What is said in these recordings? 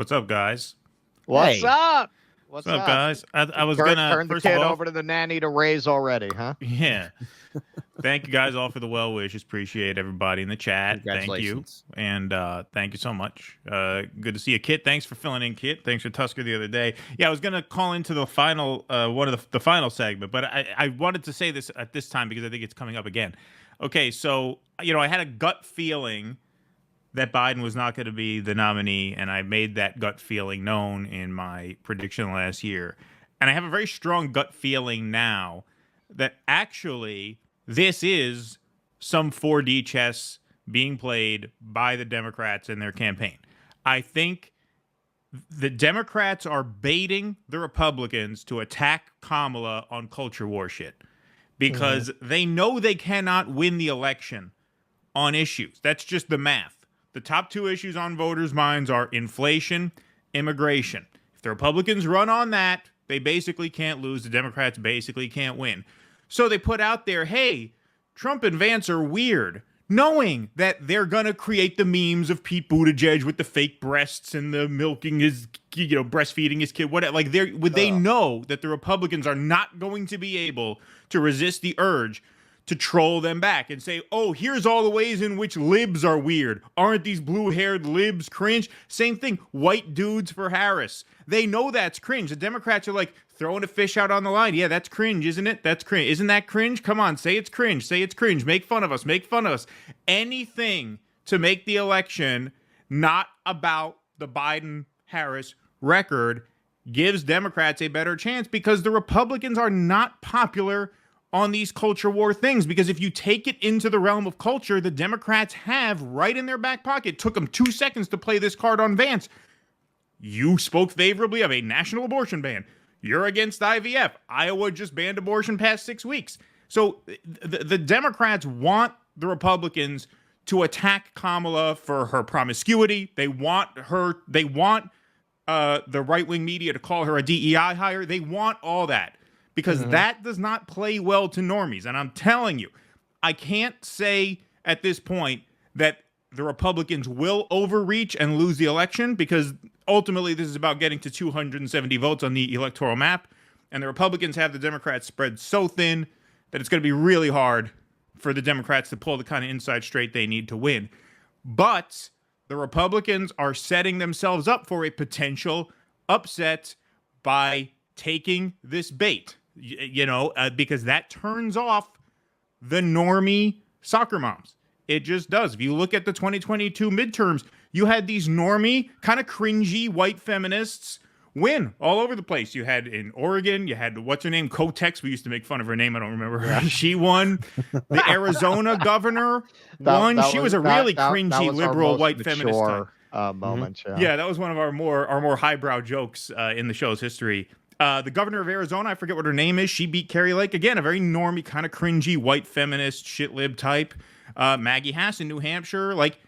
What's up, guys? What's Hey. up? What's up, guys? I was gonna turn the first kid of all, over to the nanny to raise already, huh? yeah. Thank you guys all for the well wishes. Appreciate everybody in the chat. Thank you, Congratulations. and thank you so much. Good to see you, Kit. Thanks for filling in, Kit. Thanks for Tusker the other day. Yeah, I was gonna call into the final one of the final segment, but I wanted to say this at this time because I think it's coming up again. Okay, so I had a gut feeling that Biden was not going to be the nominee, and I made that gut feeling known in my prediction last year. And I have a very strong gut feeling now that actually this is some 4D chess being played by the Democrats in their campaign. I think the Democrats are baiting the Republicans to attack Kamala on culture war shit because they know they cannot win the election on issues. That's just the math. The top two issues on voters' minds are inflation, immigration. If the Republicans run on that, they basically can't lose. The Democrats basically can't win. So they put out there, hey, Trump and Vance are weird, knowing that they're going to create the memes of Pete Buttigieg with the fake breasts and the milking his, breastfeeding his kid, whatever. Like, they know that the Republicans are not going to be able to resist the urge to troll them back and say, oh, here's all the ways in which libs are weird. Aren't these blue-haired libs cringe? Same thing, white dudes for Harris. They know that's cringe. The Democrats are like throwing a fish out on the line. Yeah, that's cringe, isn't it? That's cringe. Isn't that cringe? Come on, say it's cringe. Say it's cringe. Make fun of us. Make fun of us. Anything to make the election not about the Biden-Harris record gives Democrats a better chance because the Republicans are not popular on these culture war things, because if you take it into the realm of culture, the Democrats have right in their back pocket. It took them 2 seconds to play this card on Vance. You spoke favorably of a national abortion ban. You're against IVF. Iowa just banned abortion past 6 weeks. So the Democrats want the Republicans to attack Kamala for her promiscuity. They want the right-wing media to call her a DEI hire. They want all that, because that does not play well to normies. And I'm telling you, I can't say at this point that the Republicans will overreach and lose the election, because ultimately this is about getting to 270 votes on the electoral map. And the Republicans have the Democrats spread so thin that it's going to be really hard for the Democrats to pull the kind of inside straight they need to win. But the Republicans are setting themselves up for a potential upset by taking this bait. Because that turns off the normie soccer moms. It just does. If you look at the 2022 midterms, you had these normie, kind of cringy white feminists win all over the place. You had in Oregon, you had, what's her name? Kotex. We used to make fun of her name. I don't remember her. Yeah. She won. The Arizona governor won. She was a really cringy liberal white feminist type. Moment. Yeah, that was one of our more highbrow jokes in the show's history. The governor of Arizona, I forget what her name is. She beat Carrie Lake. Again, a very normie, kind of cringy, white feminist, shit lib type. Maggie Hass in New Hampshire. Like,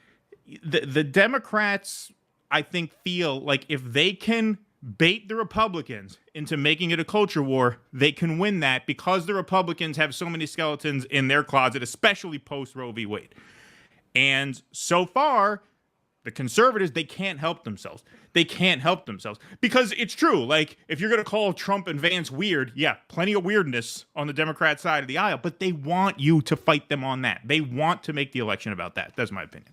the Democrats, I think, feel like if they can bait the Republicans into making it a culture war, they can win that, because the Republicans have so many skeletons in their closet, especially post Roe v. Wade. And so far, the conservatives, they can't help themselves. They can't help themselves, because it's true. Like, if you're going to call Trump and Vance weird, yeah, plenty of weirdness on the Democrat side of the aisle, but they want you to fight them on that. They want to make the election about that. That's my opinion.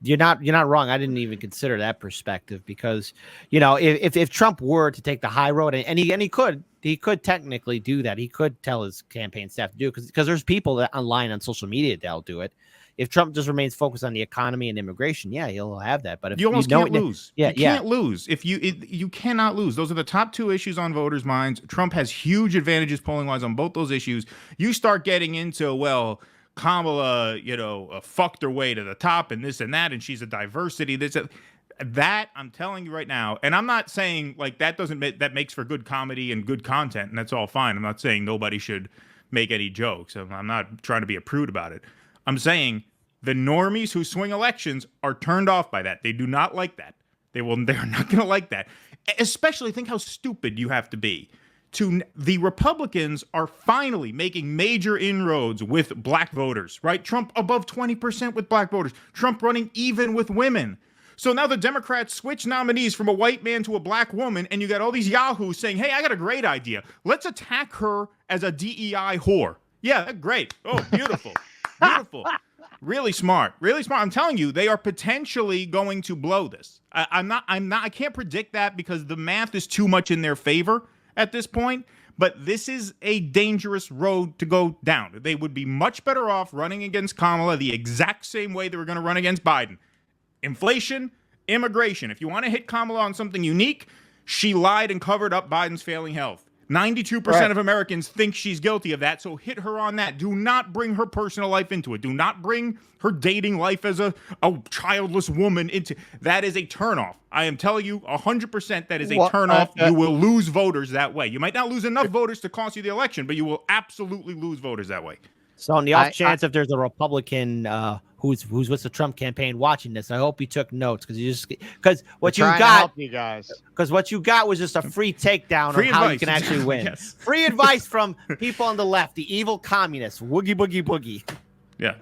You're not wrong. I didn't even consider that perspective, because, if Trump were to take the high road, and he could technically do that. He could tell his campaign staff to do it, because there's people that online on social media that'll do it. If Trump just remains focused on the economy and immigration, yeah, he'll have that. But if you almost can't lose. Yeah, you can't lose. You cannot lose. Those are the top two issues on voters' minds. Trump has huge advantages polling-wise on both those issues. You start getting into, well, Kamala, fucked her way to the top and this and that, and she's a diversity. That I'm telling you right now, and I'm not saying like that makes for good comedy and good content, and that's all fine. I'm not saying nobody should make any jokes. I'm not trying to be a prude about it. I'm saying the normies who swing elections are turned off by that. They do not like that. They're not going to like that. Especially, think how stupid you have to be. The Republicans are finally making major inroads with black voters, right? Trump above 20% with black voters. Trump running even with women. So now the Democrats switch nominees from a white man to a black woman, and you got all these yahoos saying, hey, I got a great idea. Let's attack her as a DEI whore. Yeah, great. Oh, beautiful. Beautiful. Really smart. Really smart. I'm telling you, they are potentially going to blow this. I can't predict that because the math is too much in their favor at this point. But this is a dangerous road to go down. They would be much better off running against Kamala the exact same way they were going to run against Biden. Inflation, immigration. If you want to hit Kamala on something unique, she lied and covered up Biden's failing health. 92% of Americans think she's guilty of that, so hit her on that. Do not bring her personal life into it. Do not bring her dating life as a childless woman into that. Is a turnoff. I am telling you 100% that is a turnoff. You will lose voters that way. You might not lose enough voters to cost you the election, but you will absolutely lose voters that way. So on the off chance if there's a Republican who's with the Trump campaign watching this, I hope you took notes because what you got, because what you got was just a free takedown on how you can actually win. Yes. Free advice from people on the left, the evil communists. Woogie boogie boogie. Yeah.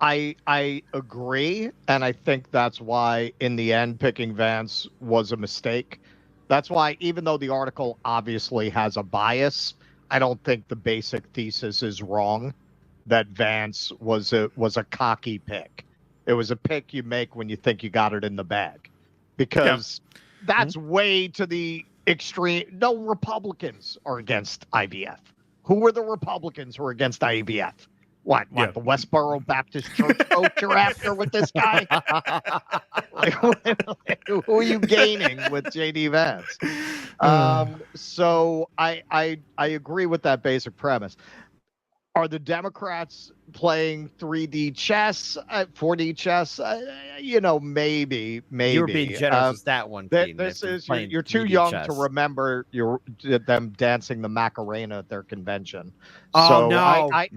I agree, and I think that's why in the end picking Vance was a mistake. That's why, even though the article obviously has a bias, I don't think the basic thesis is wrong that Vance was a cocky pick. It was a pick you make when you think you got it in the bag, because that's way to the extreme. No Republicans are against IVF. Who were the Republicans who were against IVF? What the Westboro Baptist Church coach you're after with this guy? Who are you gaining with JD Vance? So I agree with that basic premise. Are the Democrats playing 3D chess, 4D chess? Maybe. You were being generous with that one. This is you're too young to remember them dancing the Macarena at their convention. Oh so no! I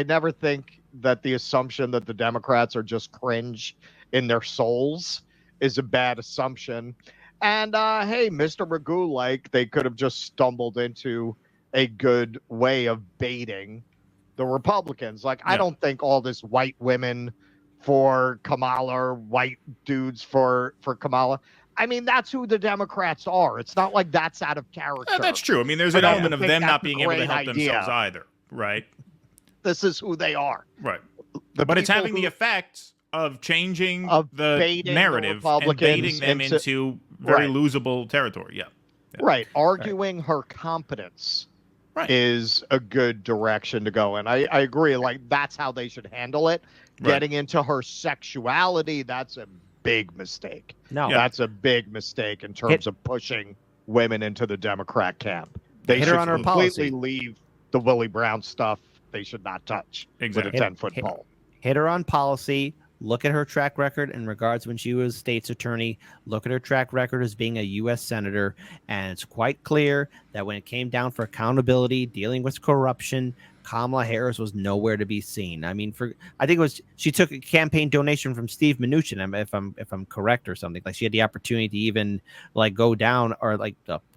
never think that the assumption that the Democrats are just cringe in their souls is a bad assumption. And hey, Mr. Magoo, they could have just stumbled into a good way of baiting the Republicans. I don't think all this white women for Kamala or white dudes for Kamala. I mean, that's who the Democrats are. It's not like that's out of character. That's true. I mean, there's an element of them not being able to help themselves either, right? This is who they are. Right. But it's having the effect of changing the narrative and baiting them into very losable territory. Yeah. Right. Arguing her competence is a good direction to go in. I agree. That's how they should handle it. Getting into her sexuality, that's a big mistake. No, that's a big mistake in terms of pushing women into the Democrat camp. They should completely leave the Willie Brown stuff. They should not touch with a 10-foot pole. Hit her on policy. Look at her track record in regards when she was state's attorney. Look at her track record as being a U.S. senator. And it's quite clear that when it came down for accountability, dealing with corruption, Kamala Harris was nowhere to be seen. I mean, I think it was she took a campaign donation from Steve Mnuchin, if I'm correct or something. She had the opportunity to even go down or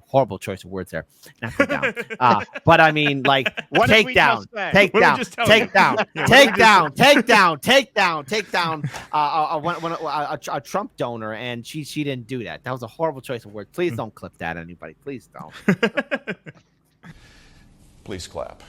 horrible choice of words there. Not go down. But I mean, take down a Trump donor, and she didn't do that. That was a horrible choice of words. Please don't clip that, anybody. Please don't. Please clap.